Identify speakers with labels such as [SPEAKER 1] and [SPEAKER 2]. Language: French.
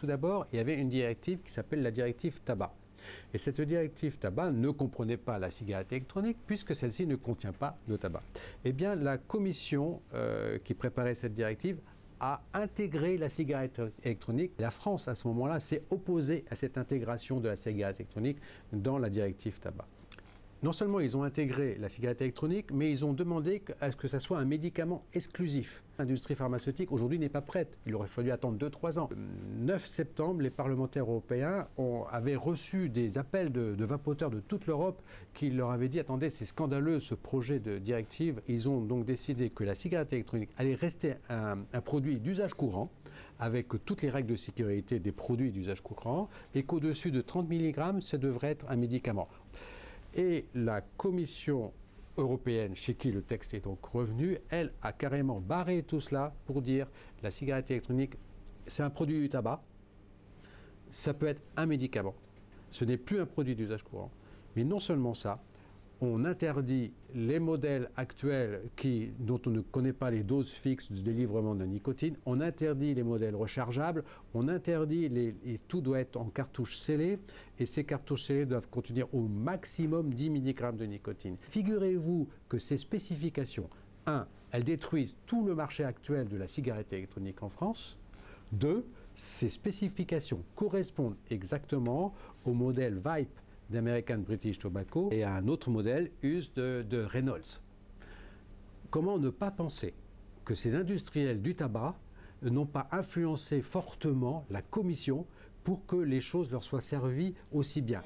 [SPEAKER 1] tout d'abord, il y avait une directive qui s'appelle la directive tabac. Et cette directive tabac ne comprenait pas la cigarette électronique puisque celle-ci ne contient pas de tabac. Eh bien, la commission qui préparait cette directive a intégré la cigarette électronique. La France, à ce moment-là, s'est opposée à cette intégration de la cigarette électronique dans la directive tabac. Non seulement ils ont intégré la cigarette électronique, mais ils ont demandé à ce que ça soit un médicament exclusif. L'industrie pharmaceutique aujourd'hui n'est pas prête. Il aurait fallu attendre 2-3 ans. Le 9 septembre, les parlementaires européens avaient reçu des appels de vapoteurs de toute l'Europe qui leur avaient dit « Attendez, c'est scandaleux ce projet de directive ». Ils ont donc décidé que la cigarette électronique allait rester un produit d'usage courant avec toutes les règles de sécurité des produits d'usage courant et qu'au-dessus de 30 mg, ça devrait être un médicament. Et la Commission européenne, chez qui le texte est donc revenu, elle a carrément barré tout cela pour dire la cigarette électronique, c'est un produit du tabac, ça peut être un médicament. Ce n'est plus un produit d'usage courant. Mais non seulement ça, on interdit les modèles actuels dont on ne connaît pas les doses fixes de délivrement de nicotine, on interdit les modèles rechargeables, on interdit et tout doit être en cartouche scellée, et ces cartouches scellées doivent contenir au maximum 10 mg de nicotine. Figurez-vous que ces spécifications, 1, elles détruisent tout le marché actuel de la cigarette électronique en France, 2, ces spécifications correspondent exactement au modèle Vype d'American British Tobacco et à un autre modèle US de Reynolds. Comment ne pas penser que ces industriels du tabac n'ont pas influencé fortement la Commission pour que les choses leur soient servies aussi bien ?